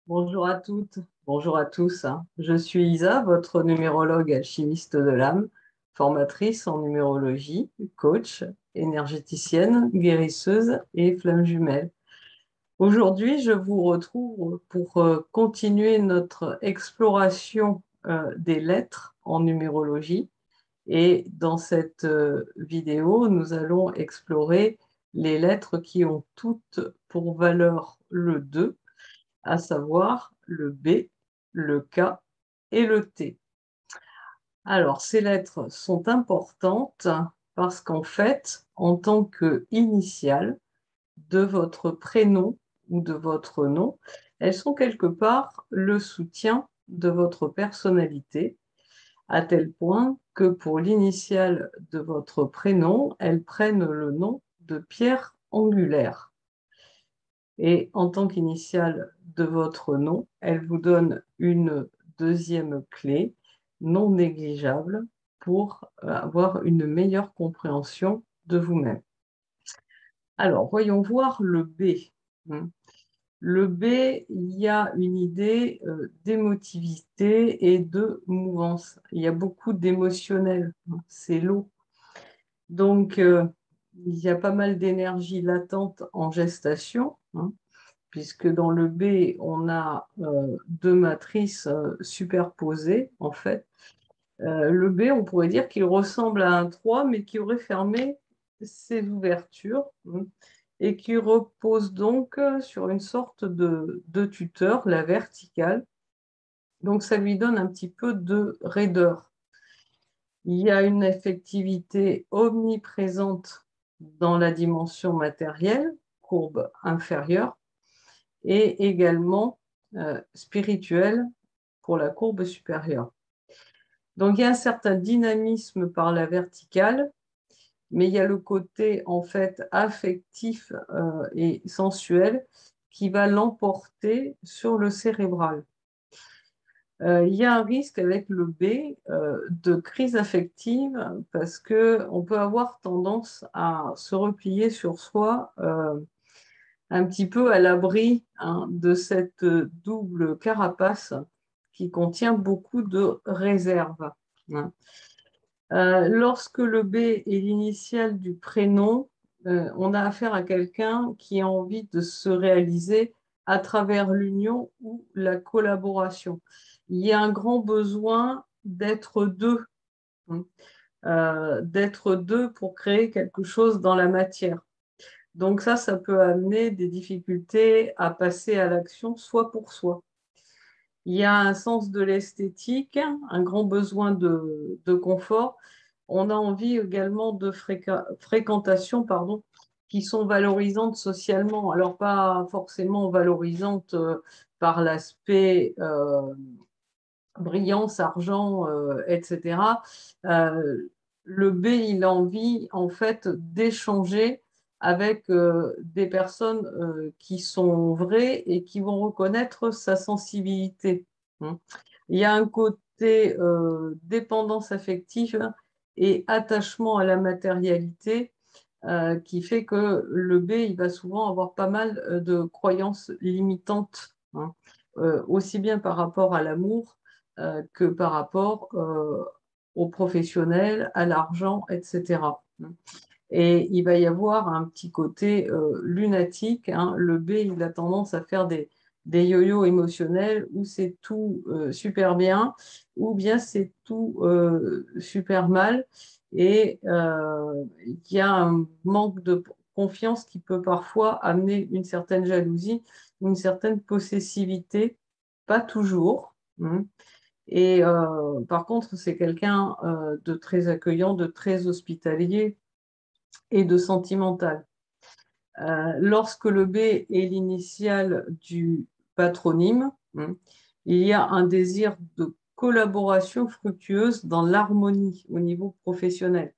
Bonjour à toutes, bonjour à tous. Je suis Isa, votre numérologue alchimiste de l'âme, formatrice en numérologie, coach, énergéticienne, guérisseuse et flamme jumelle. Aujourd'hui, je vous retrouve pour continuer notre exploration des lettres en numérologie. Et dans cette vidéo, nous allons explorer les lettres qui ont toutes pour valeur le 2, à savoir le B, le K et le T. Alors, ces lettres sont importantes parce qu'en fait, en tant qu'initiale de votre prénom ou de votre nom, elles sont quelque part le soutien de votre personnalité, à tel point que pour l'initiale de votre prénom, elles prennent le nom de pierre angulaire. Et en tant qu'initiale de votre nom, elle vous donne une deuxième clé non négligeable pour avoir une meilleure compréhension de vous-même. Alors, voyons voir le B. Le B, il y a une idée d'émotivité et de mouvance. Il y a beaucoup d'émotionnel, c'est l'eau. Donc, il y a pas mal d'énergie latente en gestation, puisque dans le B, on a deux matrices superposées, en fait. Le B, on pourrait dire qu'il ressemble à un 3, mais qui aurait fermé ses ouvertures, et qui repose donc sur une sorte de tuteur, la verticale. Donc, ça lui donne un petit peu de raideur. Il y a une effectivité omniprésente dans la dimension matérielle, courbe inférieure, et également spirituelle pour la courbe supérieure. Donc il y a un certain dynamisme par la verticale, mais il y a le côté en fait affectif et sensuel qui va l'emporter sur le cérébral. Il y a un risque avec le B de crise affective parce qu'on peut avoir tendance à se replier sur soi un petit peu à l'abri de cette double carapace qui contient beaucoup de réserves. Lorsque le B est l'initiale du prénom, on a affaire à quelqu'un qui a envie de se réaliser à travers l'union ou la collaboration. Il y a un grand besoin d'être deux pour créer quelque chose dans la matière. Donc ça peut amener des difficultés à passer à l'action soi pour soi. Il y a un sens de l'esthétique, un grand besoin de confort. On a envie également de fréquentations qui sont valorisantes socialement. Alors pas forcément valorisantes par l'aspect brillance, argent, etc. Le B, il a envie en fait d'échanger avec des personnes qui sont vraies et qui vont reconnaître sa sensibilité. Il y a un côté dépendance affective et attachement à la matérialité qui fait que le B, il va souvent avoir pas mal de croyances limitantes, aussi bien par rapport à l'amour que par rapport aux professionnels, à l'argent, etc. Et il va y avoir un petit côté lunatique. Le B, il a tendance à faire des yo-yo émotionnels où c'est tout super bien, ou bien c'est tout super mal. Et il y a un manque de confiance qui peut parfois amener une certaine jalousie, une certaine possessivité, pas toujours. Et par contre, c'est quelqu'un de très accueillant, de très hospitalier et de sentimental. Lorsque le B est l'initiale du patronyme, il y a un désir de collaboration fructueuse dans l'harmonie au niveau professionnel.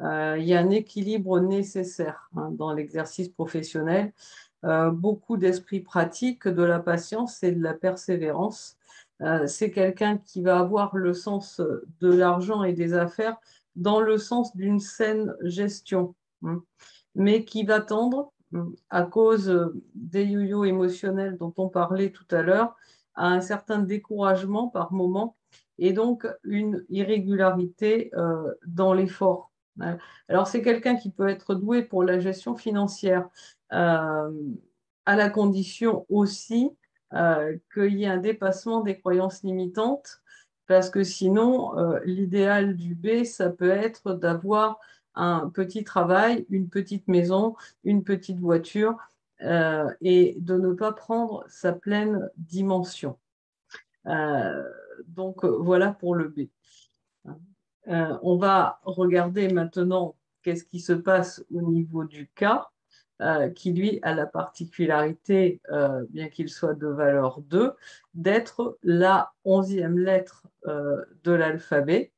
Il y a un équilibre nécessaire dans l'exercice professionnel, beaucoup d'esprit pratique, de la patience et de la persévérance. C'est quelqu'un qui va avoir le sens de l'argent et des affaires dans le sens d'une saine gestion, mais qui va tendre à cause des yo-yo émotionnels dont on parlait tout à l'heure, à un certain découragement par moment et donc une irrégularité dans l'effort. Alors, c'est quelqu'un qui peut être doué pour la gestion financière, euh, à la condition aussi qu'il y ait un dépassement des croyances limitantes, parce que sinon, l'idéal du B, ça peut être d'avoir un petit travail, une petite maison, une petite voiture, et de ne pas prendre sa pleine dimension. Euh, donc, voilà pour le B. On va regarder maintenant qu'est-ce qui se passe au niveau du K, qui lui a la particularité, bien qu'il soit de valeur 2, d'être la 11e lettre de l'alphabet.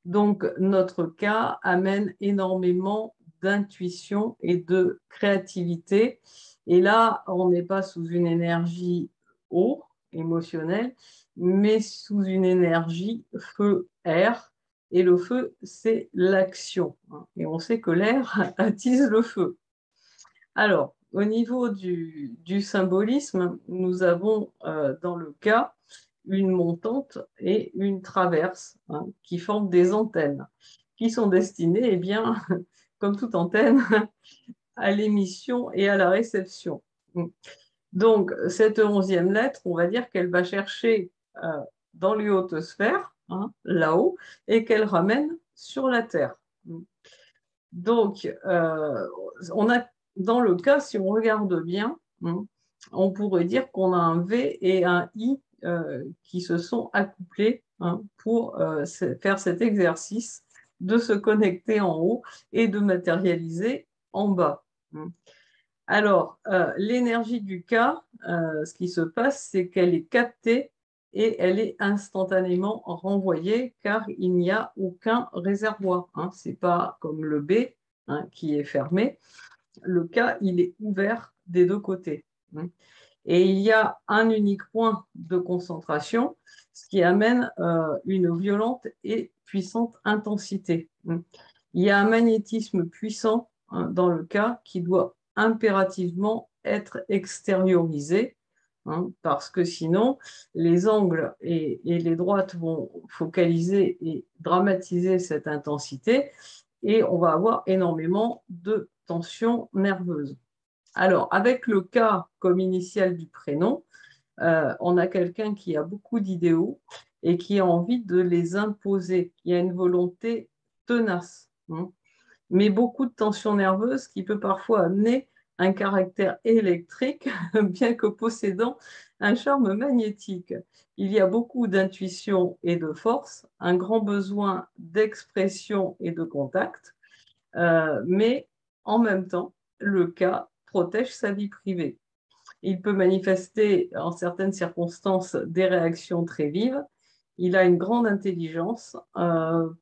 Donc, notre K amène énormément d'intuition et de créativité. Et là, on n'est pas sous une énergie O, émotionnelle, mais sous une énergie feu-air. Et le feu, c'est l'action. Et on sait que l'air attise le feu. Alors, au niveau du symbolisme, nous avons dans le cas une montante et une traverse qui forment des antennes qui sont destinées, eh bien, comme toute antenne, à l'émission et à la réception. Donc, cette 11e lettre, on va dire qu'elle va chercher dans les hautes sphères, là-haut, et qu'elle ramène sur la Terre. Donc, on a, dans le cas, si on regarde bien, on pourrait dire qu'on a un V et un I qui se sont accouplés pour faire cet exercice de se connecter en haut et de matérialiser en bas. Alors, l'énergie du cas, ce qui se passe, c'est qu'elle est captée et elle est instantanément renvoyée car il n'y a aucun réservoir. Ce n'est pas comme le B qui est fermé. Le K, il est ouvert des deux côtés. Et il y a un unique point de concentration, ce qui amène une violente et puissante intensité. Il y a un magnétisme puissant dans le cas qui doit impérativement être extériorisé, parce que sinon, les angles et les droites vont focaliser et dramatiser cette intensité et on va avoir énormément de tension nerveuse. Alors, avec le K comme initial du prénom, on a quelqu'un qui a beaucoup d'idéaux et qui a envie de les imposer. Il y a une volonté tenace, mais beaucoup de tension nerveuse qui peut parfois amener un caractère électrique, bien que possédant un charme magnétique. Il y a beaucoup d'intuition et de force, un grand besoin d'expression et de contact, mais en même temps, le cas protège sa vie privée. Il peut manifester en certaines circonstances des réactions très vives. Il a une grande intelligence,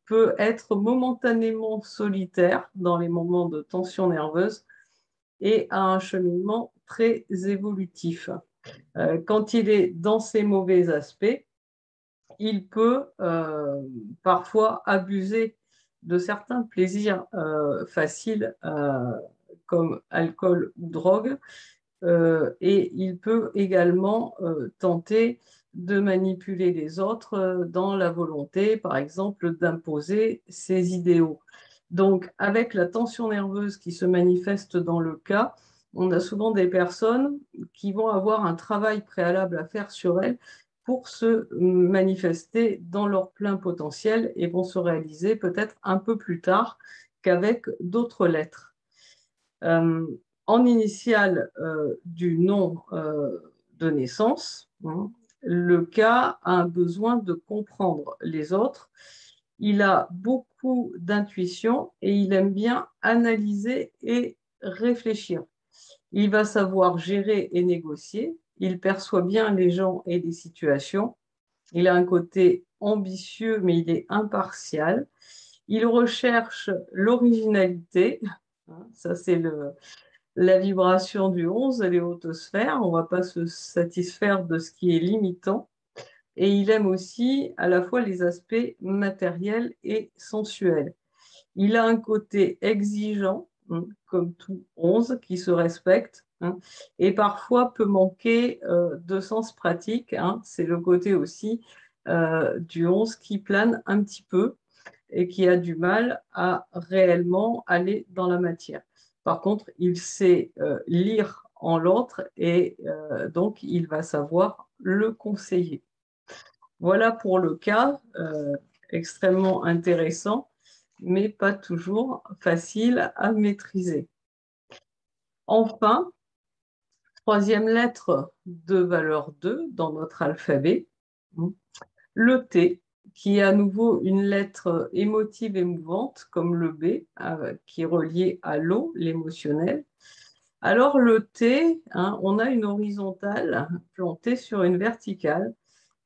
peut être momentanément solitaire dans les moments de tension nerveuse et a un cheminement très évolutif. Quand il est dans ses mauvais aspects, il peut parfois abuser de certains plaisirs faciles comme alcool ou drogue, et il peut également tenter de manipuler les autres dans la volonté, par exemple, d'imposer ses idéaux. Donc, avec la tension nerveuse qui se manifeste dans le cas, on a souvent des personnes qui vont avoir un travail préalable à faire sur elles pour se manifester dans leur plein potentiel et vont se réaliser peut-être un peu plus tard qu'avec d'autres lettres. En initiale du nom de naissance, le cas a un besoin de comprendre les autres. Il a beaucoup d'intuition et il aime bien analyser et réfléchir. Il va savoir gérer et négocier. Il perçoit bien les gens et les situations. Il a un côté ambitieux, mais il est impartial. Il recherche l'originalité. Ça, c'est la vibration du 11, les hautes sphères. On ne va pas se satisfaire de ce qui est limitant. Et il aime aussi à la fois les aspects matériels et sensuels. Il a un côté exigeant, hein, comme tout 11 qui se respecte, hein, et parfois peut manquer de sens pratique, hein. C'est le côté aussi du 11 qui plane un petit peu et qui a du mal à réellement aller dans la matière. Par contre, il sait lire en l'autre et donc il va savoir le conseiller. Voilà pour le cas extrêmement intéressant, mais pas toujours facile à maîtriser. Enfin, troisième lettre de valeur 2 dans notre alphabet, le T, qui est à nouveau une lettre émotive émouvante, comme le B, qui est relié à l'eau, l'émotionnel. Alors le T, hein, on a une horizontale plantée sur une verticale.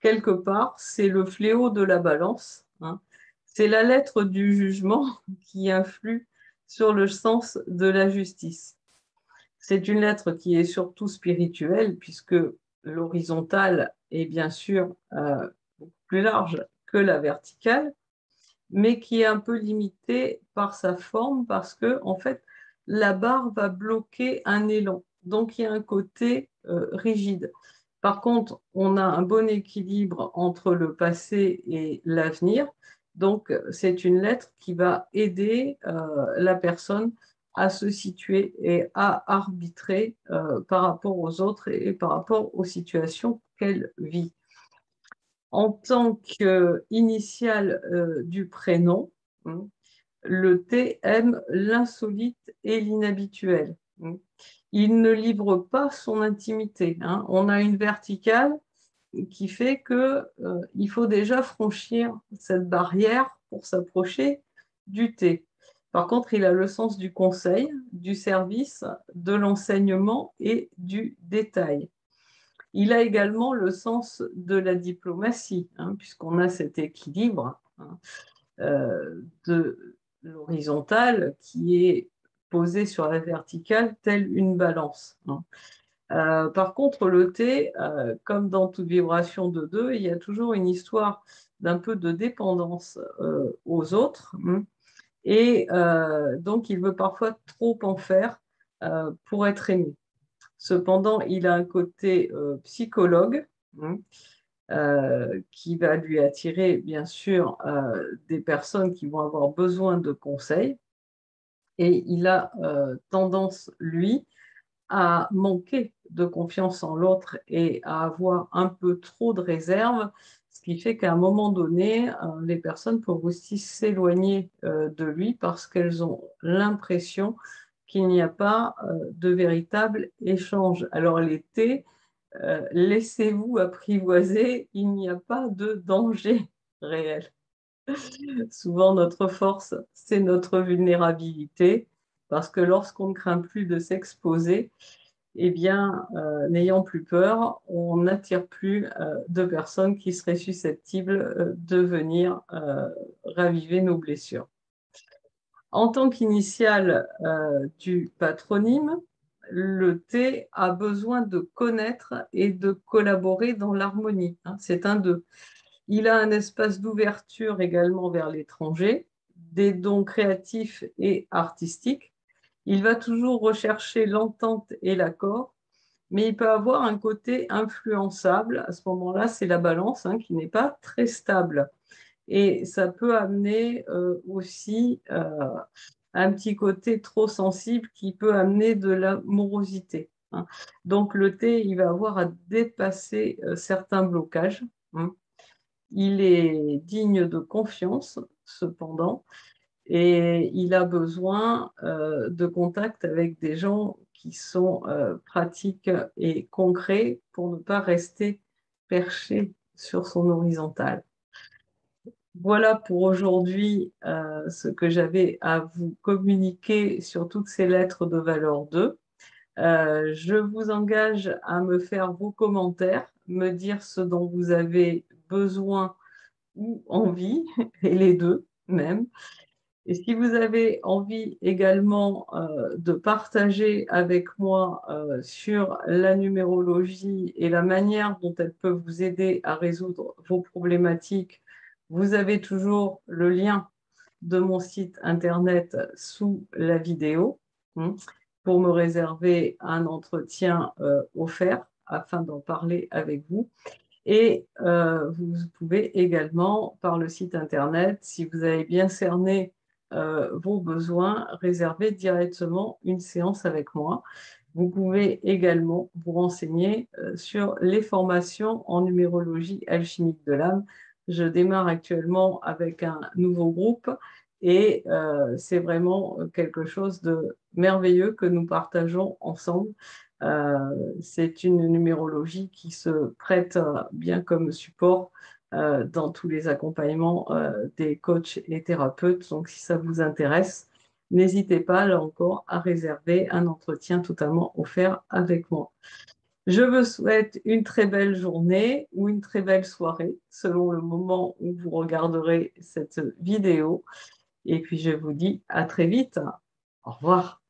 Quelque part, c'est le fléau de la balance, hein. C'est la lettre du jugement qui influe sur le sens de la justice. C'est une lettre qui est surtout spirituelle, puisque l'horizontale est bien sûr plus large que la verticale, mais qui est un peu limitée par sa forme, parce que en fait, la barre va bloquer un élan. Donc, il y a un côté rigide. Par contre, on a un bon équilibre entre le passé et l'avenir. Donc, c'est une lettre qui va aider la personne à se situer et à arbitrer par rapport aux autres et par rapport aux situations qu'elle vit. En tant qu'initiale du prénom, hein, le T aime l'insolite et l'inhabituel, hein. Il ne livre pas son intimité, hein. On a une verticale qui fait qu'il faut déjà franchir cette barrière pour s'approcher du T. Par contre, il a le sens du conseil, du service, de l'enseignement et du détail. Il a également le sens de la diplomatie, hein, puisqu'on a cet équilibre, hein, de l'horizontale qui est posé sur la verticale, telle une balance, hein. Par contre, le T, comme dans toute vibration de deux, il y a toujours une histoire d'un peu de dépendance aux autres, hein, et donc il veut parfois trop en faire pour être aimé. Cependant, il a un côté psychologue, hein, qui va lui attirer, bien sûr, des personnes qui vont avoir besoin de conseils. Et il a tendance, lui, à manquer de confiance en l'autre et à avoir un peu trop de réserve, ce qui fait qu'à un moment donné, les personnes peuvent aussi s'éloigner de lui parce qu'elles ont l'impression qu'il n'y a pas de véritable échange. Alors l'été, laissez-vous apprivoiser, il n'y a pas de danger réel. Souvent, notre force, c'est notre vulnérabilité, parce que lorsqu'on ne craint plus de s'exposer, eh bien, n'ayant plus peur, on n'attire plus de personnes qui seraient susceptibles de venir raviver nos blessures. En tant qu'initiale du patronyme, le T a besoin de connaître et de collaborer dans l'harmonie, hein. C'est un deux. Il a un espace d'ouverture également vers l'étranger, des dons créatifs et artistiques. Il va toujours rechercher l'entente et l'accord, mais il peut avoir un côté influençable. À ce moment-là, c'est la balance, hein, qui n'est pas très stable. Et ça peut amener aussi un petit côté trop sensible qui peut amener de la morosité, hein. Donc le T, il va avoir à dépasser certains blocages, hein. Il est digne de confiance, cependant, et il a besoin de contact avec des gens qui sont pratiques et concrets pour ne pas rester perché sur son horizontale. Voilà pour aujourd'hui ce que j'avais à vous communiquer sur toutes ces lettres de valeur 2. Je vous engage à me faire vos commentaires, me dire ce dont vous avez besoin ou envie, et les deux même. Et si vous avez envie également de partager avec moi sur la numérologie et la manière dont elle peut vous aider à résoudre vos problématiques, vous avez toujours le lien de mon site internet sous la vidéo. hein, pour me réserver un entretien offert afin d'en parler avec vous. Et vous pouvez également, par le site internet, si vous avez bien cerné vos besoins, réserver directement une séance avec moi. Vous pouvez également vous renseigner sur les formations en numérologie alchimique de l'âme. Je démarre actuellement avec un nouveau groupe et c'est vraiment quelque chose de merveilleux que nous partageons ensemble. C'est une numérologie qui se prête bien comme support dans tous les accompagnements des coachs et thérapeutes. Donc, si ça vous intéresse, n'hésitez pas, là encore, à réserver un entretien totalement offert avec moi. Je vous souhaite une très belle journée ou une très belle soirée, selon le moment où vous regarderez cette vidéo. Et puis, je vous dis à très vite. Au revoir.